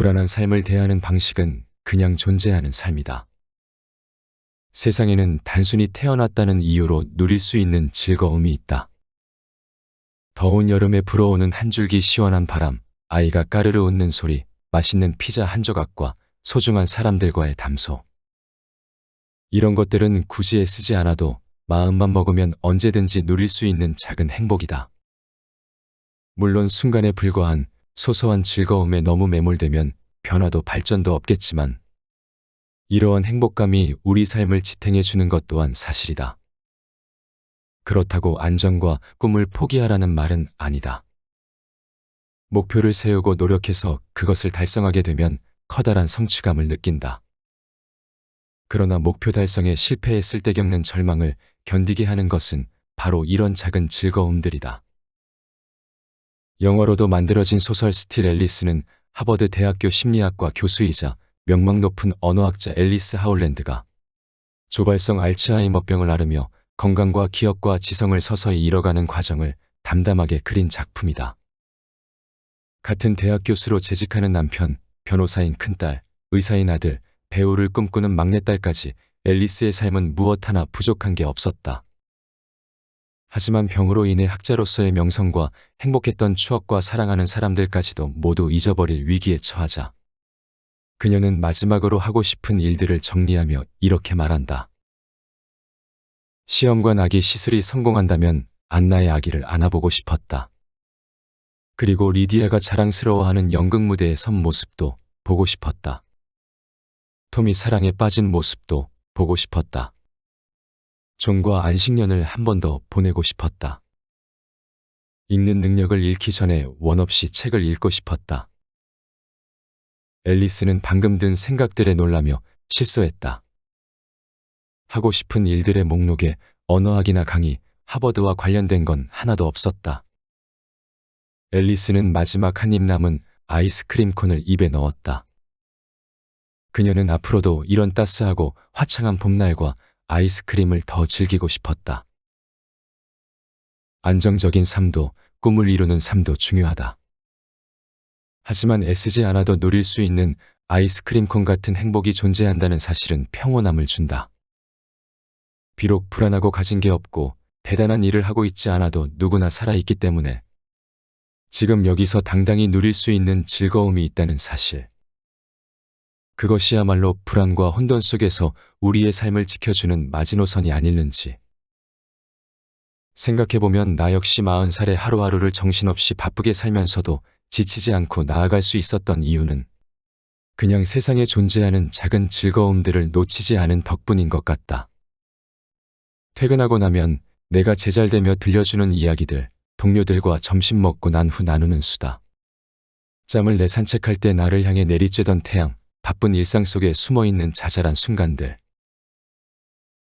불안한 삶을 대하는 방식은 그냥 존재하는 삶이다. 세상에는 단순히 태어났다는 이유로 누릴 수 있는 즐거움이 있다. 더운 여름에 불어오는 한 줄기 시원한 바람, 아이가 까르르 웃는 소리, 맛있는 피자 한 조각과 소중한 사람들과의 담소. 이런 것들은 굳이 애쓰지 않아도 마음만 먹으면 언제든지 누릴 수 있는 작은 행복이다. 물론 순간에 불과한 소소한 즐거움에 너무 매몰되면 변화도 발전도 없겠지만 이러한 행복감이 우리 삶을 지탱해 주는 것 또한 사실이다. 그렇다고 안정과 꿈을 포기하라는 말은 아니다. 목표를 세우고 노력해서 그것을 달성하게 되면 커다란 성취감을 느낀다. 그러나 목표 달성에 실패했을 때 겪는 절망을 견디게 하는 것은 바로 이런 작은 즐거움들이다. 영화로도 만들어진 소설 스틸 앨리스는 하버드 대학교 심리학과 교수이자 명망 높은 언어학자 앨리스 하울랜드가 조발성 알츠하이머병을 앓으며 건강과 기억과 지성을 서서히 잃어가는 과정을 담담하게 그린 작품이다. 같은 대학 교수로 재직하는 남편, 변호사인 큰딸, 의사인 아들, 배우를 꿈꾸는 막내딸까지 앨리스의 삶은 무엇 하나 부족한 게 없었다. 하지만 병으로 인해 학자로서의 명성과 행복했던 추억과 사랑하는 사람들까지도 모두 잊어버릴 위기에 처하자 그녀는 마지막으로 하고 싶은 일들을 정리하며 이렇게 말한다. 시험관 아기 시술이 성공한다면 안나의 아기를 안아보고 싶었다. 그리고 리디아가 자랑스러워하는 연극 무대에 선 모습도 보고 싶었다. 톰이 사랑에 빠진 모습도 보고 싶었다. 존과 안식년을 한 번 더 보내고 싶었다. 읽는 능력을 잃기 전에 원 없이 책을 읽고 싶었다. 앨리스는 방금 든 생각들에 놀라며 실소했다. 하고 싶은 일들의 목록에 언어학이나 강의, 하버드와 관련된 건 하나도 없었다. 앨리스는 마지막 한 입 남은 아이스크림 콘을 입에 넣었다. 그녀는 앞으로도 이런 따스하고 화창한 봄날과 아이스크림을 더 즐기고 싶었다. 안정적인 삶도 꿈을 이루는 삶도 중요하다. 하지만 애쓰지 않아도 누릴 수 있는 아이스크림 콘 같은 행복이 존재한다는 사실은 평온함을 준다. 비록 불안하고 가진 게 없고 대단한 일을 하고 있지 않아도 누구나 살아있기 때문에 지금 여기서 당당히 누릴 수 있는 즐거움이 있다는 사실. 그것이야말로 불안과 혼돈 속에서 우리의 삶을 지켜주는 마지노선이 아닐는지. 생각해보면 나 역시 40살의 하루하루를 정신없이 바쁘게 살면서도 지치지 않고 나아갈 수 있었던 이유는 그냥 세상에 존재하는 작은 즐거움들을 놓치지 않은 덕분인 것 같다. 퇴근하고 나면 내가 제잘되며 들려주는 이야기들, 동료들과 점심 먹고 난 후 나누는 수다. 짬을 내 산책할 때 나를 향해 내리쬐던 태양, 바쁜 일상 속에 숨어있는 자잘한 순간들.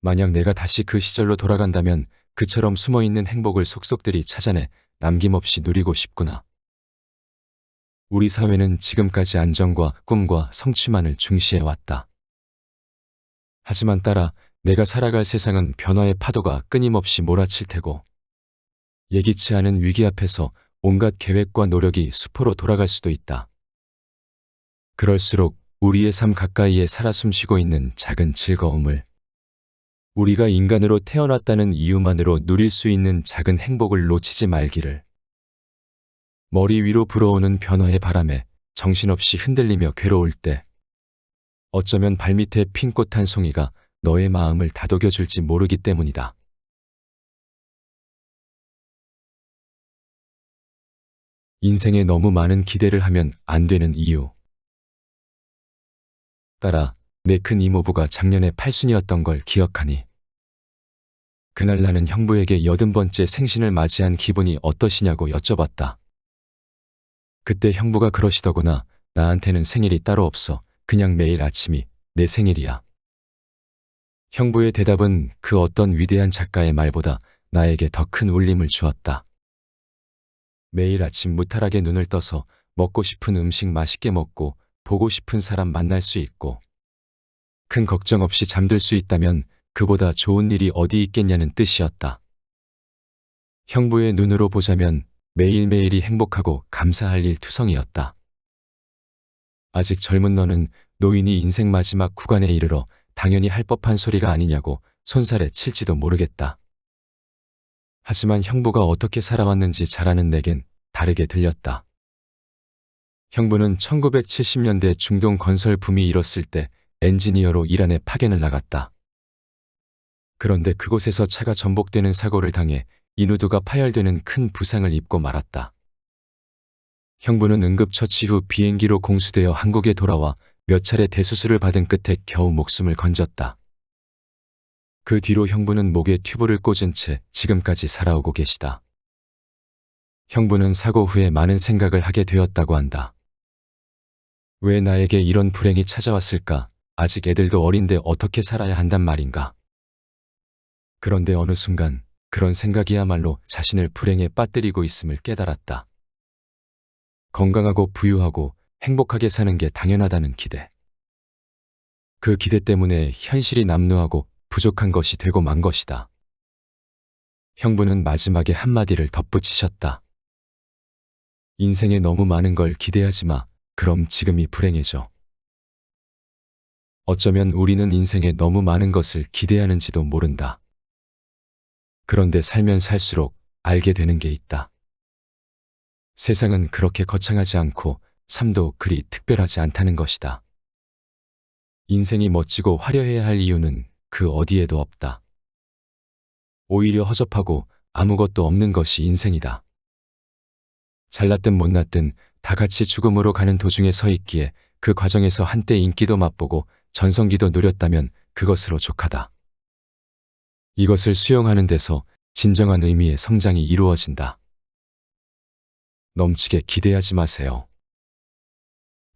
만약 내가 다시 그 시절로 돌아간다면 그처럼 숨어있는 행복을 속속들이 찾아내 남김없이 누리고 싶구나. 우리 사회는 지금까지 안정과 꿈과 성취만을 중시해왔다. 하지만 따라 내가 살아갈 세상은 변화의 파도가 끊임없이 몰아칠 테고 예기치 않은 위기 앞에서 온갖 계획과 노력이 수포로 돌아갈 수도 있다. 그럴수록 우리의 삶 가까이에 살아 숨쉬고 있는 작은 즐거움을 우리가 인간으로 태어났다는 이유만으로 누릴 수 있는 작은 행복을 놓치지 말기를. 머리 위로 불어오는 변화의 바람에 정신없이 흔들리며 괴로울 때 어쩌면 발밑에 핀 꽃 한 송이가 너의 마음을 다독여줄지 모르기 때문이다. 인생에 너무 많은 기대를 하면 안 되는 이유. 따라 내 큰 이모부가 작년에 팔순이었던 걸 기억하니 그날 나는 형부에게 80번째 생신을 맞이한 기분이 어떠시냐고 여쭤봤다. 그때 형부가 그러시더구나. 나한테는 생일이 따로 없어. 그냥 매일 아침이 내 생일이야. 형부의 대답은 그 어떤 위대한 작가의 말보다 나에게 더 큰 울림을 주었다. 매일 아침 무탈하게 눈을 떠서 먹고 싶은 음식 맛있게 먹고 보고 싶은 사람 만날 수 있고 큰 걱정 없이 잠들 수 있다면 그보다 좋은 일이 어디 있겠냐는 뜻이었다. 형부의 눈으로 보자면 매일매일이 행복하고 감사할 일 투성이었다. 아직 젊은 너는 노인이 인생 마지막 구간에 이르러 당연히 할 법한 소리가 아니냐고 손살에 칠지도 모르겠다. 하지만 형부가 어떻게 살아왔는지 잘 아는 내겐 다르게 들렸다. 형부는 1970년대 중동 건설 붐이 일었을 때 엔지니어로 이란에 파견을 나갔다. 그런데 그곳에서 차가 전복되는 사고를 당해 인후두가 파열되는 큰 부상을 입고 말았다. 형부는 응급처치 후 비행기로 공수되어 한국에 돌아와 몇 차례 대수술을 받은 끝에 겨우 목숨을 건졌다. 그 뒤로 형부는 목에 튜브를 꽂은 채 지금까지 살아오고 계시다. 형부는 사고 후에 많은 생각을 하게 되었다고 한다. 왜 나에게 이런 불행이 찾아왔을까? 아직 애들도 어린데 어떻게 살아야 한단 말인가? 그런데 어느 순간 그런 생각이야말로 자신을 불행에 빠뜨리고 있음을 깨달았다. 건강하고 부유하고 행복하게 사는 게 당연하다는 기대. 그 기대 때문에 현실이 남루하고 부족한 것이 되고 만 것이다. 형부는 마지막에 한마디를 덧붙이셨다. 인생에 너무 많은 걸 기대하지 마. 그럼 지금이 불행해져. 어쩌면 우리는 인생에 너무 많은 것을 기대하는지도 모른다. 그런데 살면 살수록 알게 되는 게 있다. 세상은 그렇게 거창하지 않고 삶도 그리 특별하지 않다는 것이다. 인생이 멋지고 화려해야 할 이유는 그 어디에도 없다. 오히려 허접하고 아무것도 없는 것이 인생이다. 잘났든 못났든 다 같이 죽음으로 가는 도중에 서 있기에 그 과정에서 한때 인기도 맛보고 전성기도 누렸다면 그것으로 족하다. 이것을 수용하는 데서 진정한 의미의 성장이 이루어진다. 넘치게 기대하지 마세요.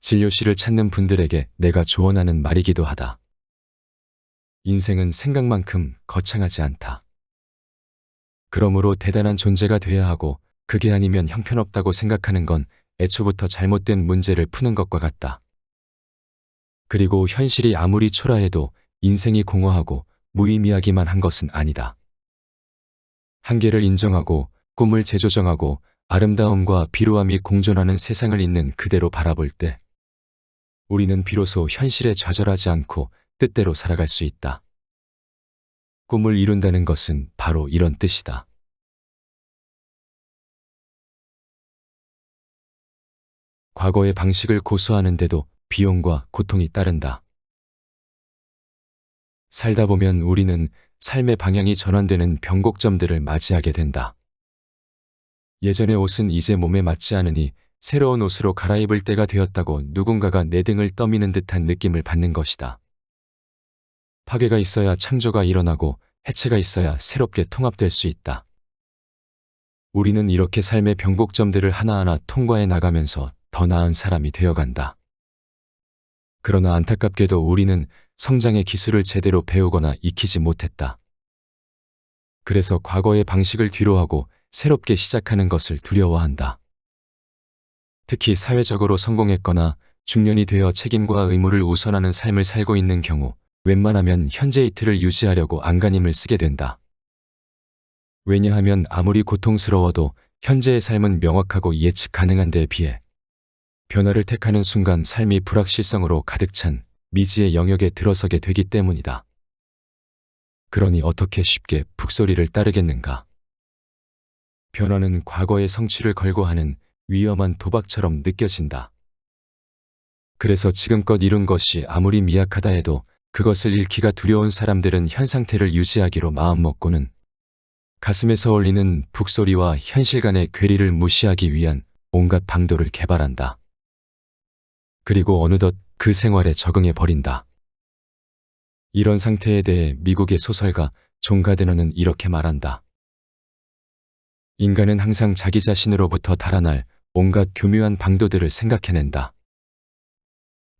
진료실을 찾는 분들에게 내가 조언하는 말이기도 하다. 인생은 생각만큼 거창하지 않다. 그러므로 대단한 존재가 돼야 하고 그게 아니면 형편없다고 생각하는 건 애초부터 잘못된 문제를 푸는 것과 같다. 그리고 현실이 아무리 초라해도 인생이 공허하고 무의미하기만 한 것은 아니다. 한계를 인정하고 꿈을 재조정하고 아름다움과 비루함이 공존하는 세상을 있는 그대로 바라볼 때 우리는 비로소 현실에 좌절하지 않고 뜻대로 살아갈 수 있다. 꿈을 이룬다는 것은 바로 이런 뜻이다. 과거의 방식을 고수하는데도 비용과 고통이 따른다. 살다 보면 우리는 삶의 방향이 전환되는 변곡점들을 맞이하게 된다. 예전의 옷은 이제 몸에 맞지 않으니 새로운 옷으로 갈아입을 때가 되었다고 누군가가 내 등을 떠미는 듯한 느낌을 받는 것이다. 파괴가 있어야 창조가 일어나고 해체가 있어야 새롭게 통합될 수 있다. 우리는 이렇게 삶의 변곡점들을 하나하나 통과해 나가면서 더 나은 사람이 되어간다. 그러나 안타깝게도 우리는 성장의 기술을 제대로 배우거나 익히지 못했다. 그래서 과거의 방식을 뒤로하고 새롭게 시작하는 것을 두려워한다. 특히 사회적으로 성공했거나 중년이 되어 책임과 의무를 우선하는 삶을 살고 있는 경우 웬만하면 현재의 틀을 유지하려고 안간힘을 쓰게 된다. 왜냐하면 아무리 고통스러워도 현재의 삶은 명확하고 예측 가능한 데에 비해 변화를 택하는 순간 삶이 불확실성으로 가득 찬 미지의 영역에 들어서게 되기 때문이다. 그러니 어떻게 쉽게 북소리를 따르겠는가? 변화는 과거의 성취를 걸고 하는 위험한 도박처럼 느껴진다. 그래서 지금껏 이룬 것이 아무리 미약하다 해도 그것을 잃기가 두려운 사람들은 현 상태를 유지하기로 마음먹고는 가슴에서 울리는 북소리와 현실 간의 괴리를 무시하기 위한 온갖 방도를 개발한다. 그리고 어느덧 그 생활에 적응해 버린다. 이런 상태에 대해 미국의 소설가 존 가드너는 이렇게 말한다. 인간은 항상 자기 자신으로부터 달아날 온갖 교묘한 방도들을 생각해낸다.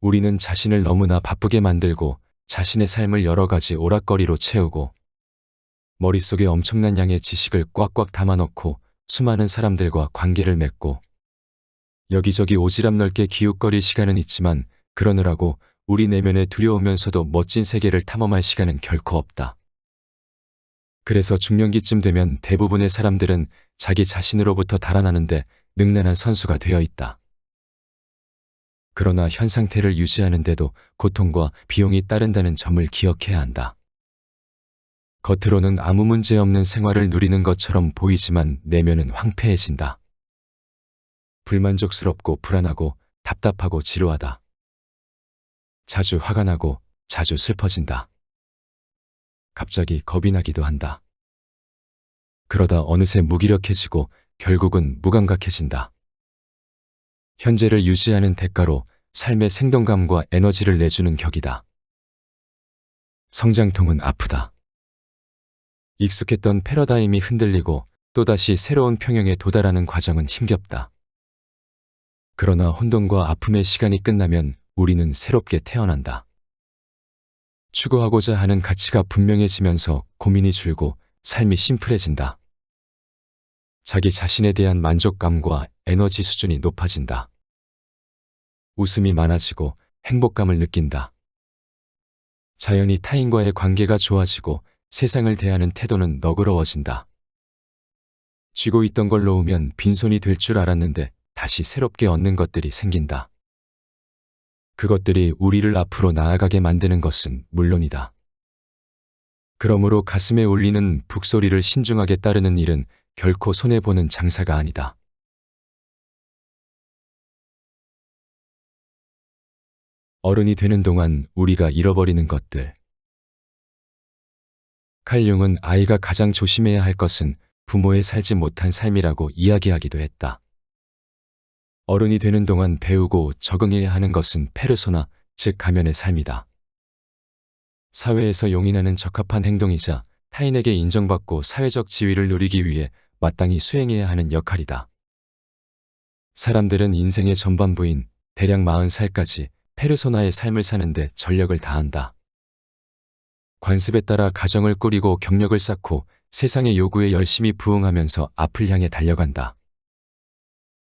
우리는 자신을 너무나 바쁘게 만들고 자신의 삶을 여러 가지 오락거리로 채우고 머릿속에 엄청난 양의 지식을 꽉꽉 담아넣고 수많은 사람들과 관계를 맺고 여기저기 오지랖 넓게 기웃거릴 시간은 있지만 그러느라고 우리 내면에 두려우면서도 멋진 세계를 탐험할 시간은 결코 없다. 그래서 중년기쯤 되면 대부분의 사람들은 자기 자신으로부터 달아나는데 능란한 선수가 되어 있다. 그러나 현 상태를 유지하는데도 고통과 비용이 따른다는 점을 기억해야 한다. 겉으로는 아무 문제 없는 생활을 누리는 것처럼 보이지만 내면은 황폐해진다. 불만족스럽고 불안하고 답답하고 지루하다. 자주 화가 나고 자주 슬퍼진다. 갑자기 겁이 나기도 한다. 그러다 어느새 무기력해지고 결국은 무감각해진다. 현재를 유지하는 대가로 삶의 생동감과 에너지를 내주는 격이다. 성장통은 아프다. 익숙했던 패러다임이 흔들리고 또다시 새로운 평형에 도달하는 과정은 힘겹다. 그러나 혼돈과 아픔의 시간이 끝나면 우리는 새롭게 태어난다. 추구하고자 하는 가치가 분명해지면서 고민이 줄고 삶이 심플해진다. 자기 자신에 대한 만족감과 에너지 수준이 높아진다. 웃음이 많아지고 행복감을 느낀다. 자연히 타인과의 관계가 좋아지고 세상을 대하는 태도는 너그러워진다. 쥐고 있던 걸 놓으면 빈손이 될 줄 알았는데 다시 새롭게 얻는 것들이 생긴다. 그것들이 우리를 앞으로 나아가게 만드는 것은 물론이다. 그러므로 가슴에 울리는 북소리를 신중하게 따르는 일은 결코 손해보는 장사가 아니다. 어른이 되는 동안 우리가 잃어버리는 것들. 칼 융은 아이가 가장 조심해야 할 것은 부모의 살지 못한 삶이라고 이야기하기도 했다. 어른이 되는 동안 배우고 적응해야 하는 것은 페르소나, 즉 가면의 삶이다. 사회에서 용인하는 적합한 행동이자 타인에게 인정받고 사회적 지위를 누리기 위해 마땅히 수행해야 하는 역할이다. 사람들은 인생의 전반부인 대략 40살까지 페르소나의 삶을 사는데 전력을 다한다. 관습에 따라 가정을 꾸리고 경력을 쌓고 세상의 요구에 열심히 부응하면서 앞을 향해 달려간다.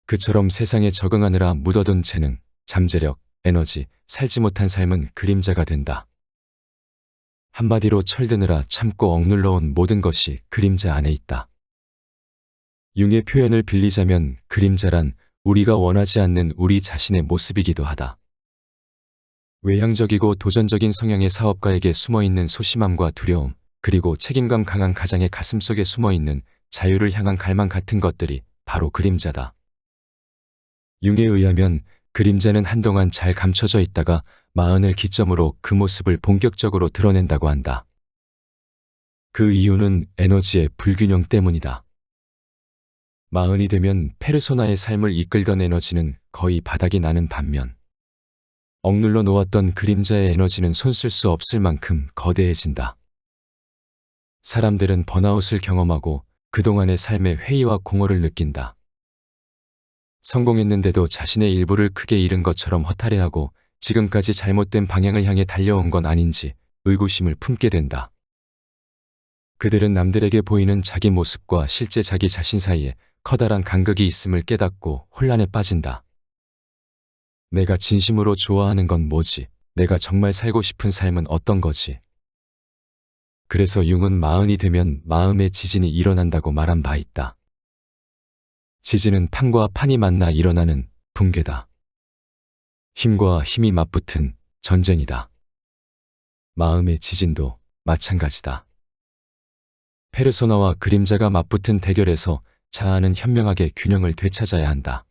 그처럼 세상에 적응하느라 묻어둔 재능, 잠재력, 에너지, 살지 못한 삶은 그림자가 된다. 한마디로 철드느라 참고 억눌러온 모든 것이 그림자 안에 있다. 융의 표현을 빌리자면 그림자란 우리가 원하지 않는 우리 자신의 모습이기도 하다. 외향적이고 도전적인 성향의 사업가에게 숨어있는 소심함과 두려움, 그리고 책임감 강한 가장의 가슴속에 숨어있는 자유를 향한 갈망 같은 것들이 바로 그림자다. 융에 의하면 그림자는 한동안 잘 감춰져 있다가 40을 기점으로 그 모습을 본격적으로 드러낸다고 한다. 그 이유는 에너지의 불균형 때문이다. 40이 되면 페르소나의 삶을 이끌던 에너지는 거의 바닥이 나는 반면 억눌러 놓았던 그림자의 에너지는 손쓸 수 없을 만큼 거대해진다. 사람들은 번아웃을 경험하고 그동안의 삶의 회의와 공허를 느낀다. 성공했는데도 자신의 일부를 크게 잃은 것처럼 허탈해하고 지금까지 잘못된 방향을 향해 달려온 건 아닌지 의구심을 품게 된다. 그들은 남들에게 보이는 자기 모습과 실제 자기 자신 사이에 커다란 간극이 있음을 깨닫고 혼란에 빠진다. 내가 진심으로 좋아하는 건 뭐지? 내가 정말 살고 싶은 삶은 어떤 거지? 그래서 융은 40이 되면 마음의 지진이 일어난다고 말한 바 있다. 지진은 판과 판이 만나 일어나는 붕괴다. 힘과 힘이 맞붙은 전쟁이다. 마음의 지진도 마찬가지다. 페르소나와 그림자가 맞붙은 대결에서 자아는 현명하게 균형을 되찾아야 한다.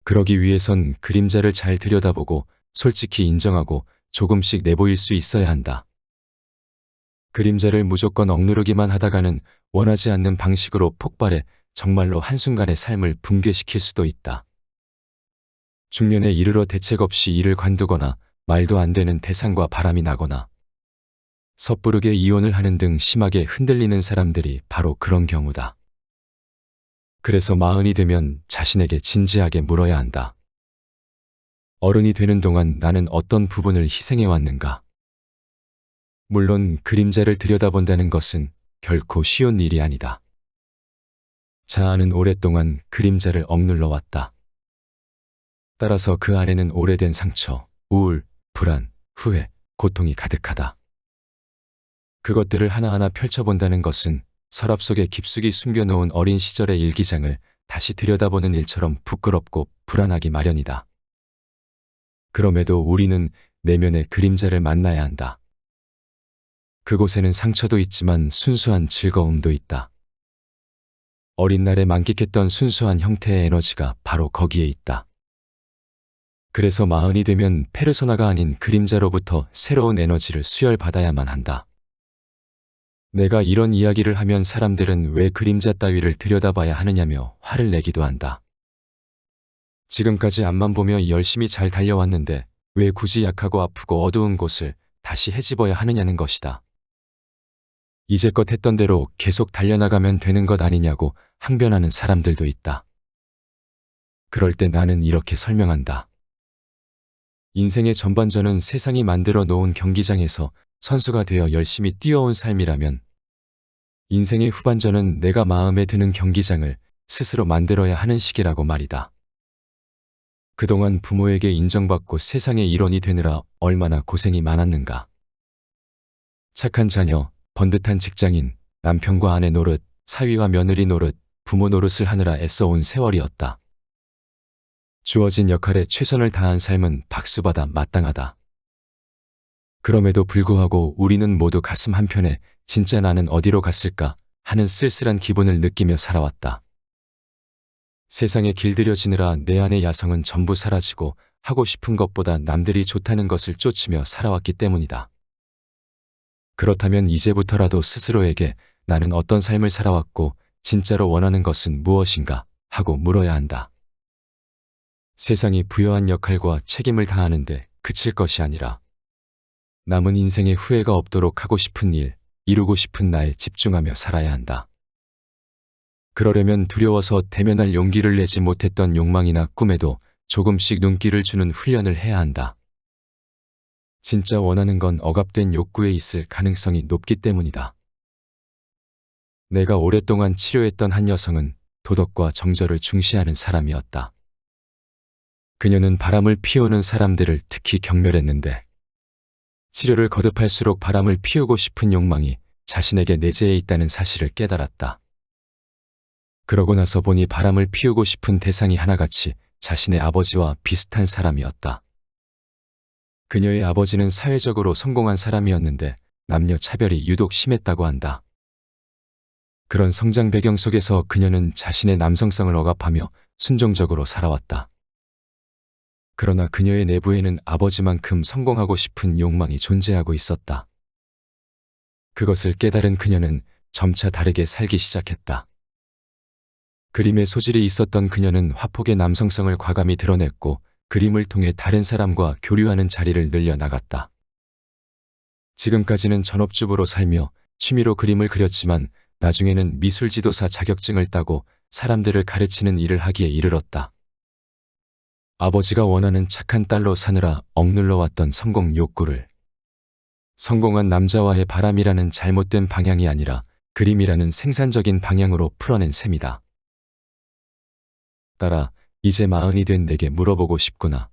그러기 위해선 그림자를 잘 들여다보고 솔직히 인정하고 조금씩 내보일 수 있어야 한다. 그림자를 무조건 억누르기만 하다가는 원하지 않는 방식으로 폭발해 정말로 한순간의 삶을 붕괴시킬 수도 있다. 중년에 이르러 대책 없이 일을 관두거나 말도 안 되는 대상과 바람이 나거나 섣부르게 이혼을 하는 등 심하게 흔들리는 사람들이 바로 그런 경우다. 그래서 40이 되면 자신에게 진지하게 물어야 한다. 어른이 되는 동안 나는 어떤 부분을 희생해 왔는가? 물론 그림자를 들여다본다는 것은 결코 쉬운 일이 아니다. 자아는 오랫동안 그림자를 억눌러 왔다. 따라서 그 안에는 오래된 상처, 우울, 불안, 후회, 고통이 가득하다. 그것들을 하나하나 펼쳐본다는 것은 서랍 속에 깊숙이 숨겨놓은 어린 시절의 일기장을 다시 들여다보는 일처럼 부끄럽고 불안하기 마련이다. 그럼에도 우리는 내면의 그림자를 만나야 한다. 그곳에는 상처도 있지만 순수한 즐거움도 있다. 어린 날에 만끽했던 순수한 형태의 에너지가 바로 거기에 있다. 그래서 마흔이 되면 페르소나가 아닌 그림자로부터 새로운 에너지를 수혈받아야만 한다. 내가 이런 이야기를 하면 사람들은 왜 그림자 따위를 들여다봐야 하느냐며 화를 내기도 한다. 지금까지 앞만 보며 열심히 잘 달려왔는데 왜 굳이 약하고 아프고 어두운 곳을 다시 헤집어야 하느냐는 것이다. 이제껏 했던 대로 계속 달려나가면 되는 것 아니냐고 항변하는 사람들도 있다. 그럴 때 나는 이렇게 설명한다. 인생의 전반전은 세상이 만들어 놓은 경기장에서 선수가 되어 열심히 뛰어온 삶이라면 인생의 후반전은 내가 마음에 드는 경기장을 스스로 만들어야 하는 시기라고 말이다. 그동안 부모에게 인정받고 세상의 일원이 되느라 얼마나 고생이 많았는가. 착한 자녀, 번듯한 직장인, 남편과 아내 노릇, 사위와 며느리 노릇, 부모 노릇을 하느라 애써온 세월이었다. 주어진 역할에 최선을 다한 삶은 박수받아 마땅하다. 그럼에도 불구하고 우리는 모두 가슴 한편에 진짜 나는 어디로 갔을까 하는 쓸쓸한 기분을 느끼며 살아왔다. 세상에 길들여지느라 내 안의 야성은 전부 사라지고 하고 싶은 것보다 남들이 좋다는 것을 쫓으며 살아왔기 때문이다. 그렇다면 이제부터라도 스스로에게 나는 어떤 삶을 살아왔고 진짜로 원하는 것은 무엇인가 하고 물어야 한다. 세상이 부여한 역할과 책임을 다하는데 그칠 것이 아니라 남은 인생에 후회가 없도록 하고 싶은 일, 이루고 싶은 나에 집중하며 살아야 한다. 그러려면 두려워서 대면할 용기를 내지 못했던 욕망이나 꿈에도 조금씩 눈길을 주는 훈련을 해야 한다. 진짜 원하는 건 억압된 욕구에 있을 가능성이 높기 때문이다. 내가 오랫동안 치료했던 한 여성은 도덕과 정절을 중시하는 사람이었다. 그녀는 바람을 피우는 사람들을 특히 경멸했는데 치료를 거듭할수록 바람을 피우고 싶은 욕망이 자신에게 내재해 있다는 사실을 깨달았다. 그러고 나서 보니 바람을 피우고 싶은 대상이 하나같이 자신의 아버지와 비슷한 사람이었다. 그녀의 아버지는 사회적으로 성공한 사람이었는데 남녀 차별이 유독 심했다고 한다. 그런 성장 배경 속에서 그녀는 자신의 남성성을 억압하며 순종적으로 살아왔다. 그러나 그녀의 내부에는 아버지만큼 성공하고 싶은 욕망이 존재하고 있었다. 그것을 깨달은 그녀는 점차 다르게 살기 시작했다. 그림의 소질이 있었던 그녀는 화폭의 남성성을 과감히 드러냈고 그림을 통해 다른 사람과 교류하는 자리를 늘려나갔다. 지금까지는 전업주부로 살며 취미로 그림을 그렸지만 나중에는 미술지도사 자격증을 따고 사람들을 가르치는 일을 하기에 이르렀다. 아버지가 원하는 착한 딸로 사느라 억눌러왔던 성공 욕구를 성공한 남자와의 바람이라는 잘못된 방향이 아니라 그림이라는 생산적인 방향으로 풀어낸 셈이다. 딸아, 이제 마흔이 된 내게 물어보고 싶구나.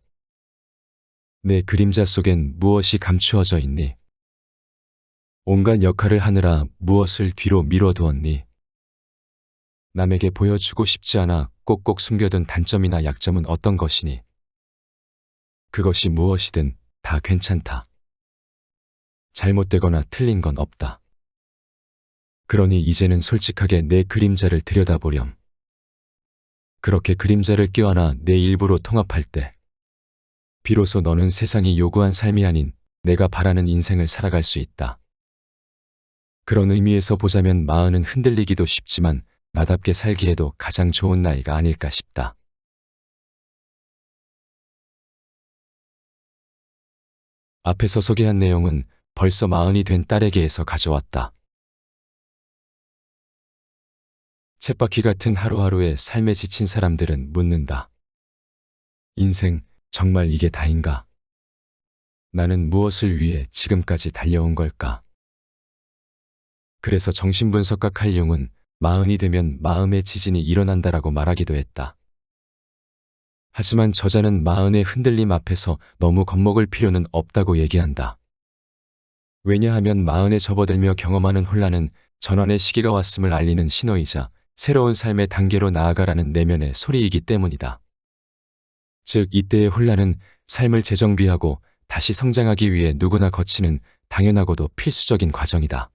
내 그림자 속엔 무엇이 감추어져 있니? 온갖 역할을 하느라 무엇을 뒤로 미뤄두었니? 남에게 보여주고 싶지 않아 꼭꼭 숨겨둔 단점이나 약점은 어떤 것이니? 그것이 무엇이든 다 괜찮다. 잘못되거나 틀린 건 없다. 그러니 이제는 솔직하게 내 그림자를 들여다보렴. 그렇게 그림자를 껴안아 내 일부로 통합할 때 비로소 너는 세상이 요구한 삶이 아닌 내가 바라는 인생을 살아갈 수 있다. 그런 의미에서 보자면 마흔은 흔들리기도 쉽지만 나답게 살기에도 가장 좋은 나이가 아닐까 싶다. 앞에서 소개한 내용은 벌써 마흔이 된 딸에게에서 가져왔다. 쳇바퀴 같은 하루하루에 삶에 지친 사람들은 묻는다. 인생, 정말 이게 다인가? 나는 무엇을 위해 지금까지 달려온 걸까? 그래서 정신분석가 칼 융은 마흔이 되면 마음의 지진이 일어난다라고 말하기도 했다. 하지만 저자는 마흔의 흔들림 앞에서 너무 겁먹을 필요는 없다고 얘기한다. 왜냐하면 마흔에 접어들며 경험하는 혼란은 전환의 시기가 왔음을 알리는 신호이자 새로운 삶의 단계로 나아가라는 내면의 소리이기 때문이다. 즉 이때의 혼란은 삶을 재정비하고 다시 성장하기 위해 누구나 거치는 당연하고도 필수적인 과정이다.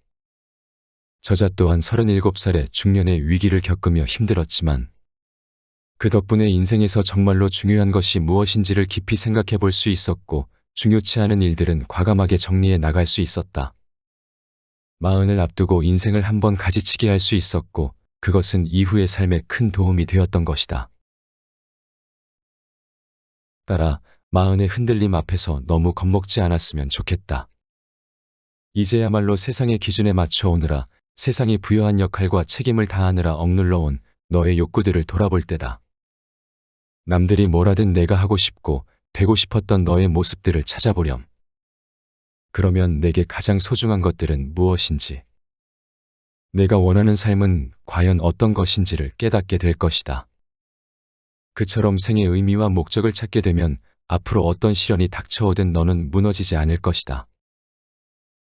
저자 또한 37살에 중년의 위기를 겪으며 힘들었지만 그 덕분에 인생에서 정말로 중요한 것이 무엇인지를 깊이 생각해 볼 수 있었고 중요치 않은 일들은 과감하게 정리해 나갈 수 있었다. 마흔을 앞두고 인생을 한번 가지치게 할 수 있었고 그것은 이후의 삶에 큰 도움이 되었던 것이다. 따라 마흔의 흔들림 앞에서 너무 겁먹지 않았으면 좋겠다. 이제야말로 세상의 기준에 맞춰 오느라 세상이 부여한 역할과 책임을 다하느라 억눌러 온 너의 욕구들을 돌아볼 때다. 남들이 뭐라든 내가 하고 싶고 되고 싶었던 너의 모습들을 찾아보렴. 그러면 내게 가장 소중한 것들은 무엇인지, 내가 원하는 삶은 과연 어떤 것인지를 깨닫게 될 것이다. 그처럼 생의 의미와 목적을 찾게 되면 앞으로 어떤 시련이 닥쳐오든 너는 무너지지 않을 것이다.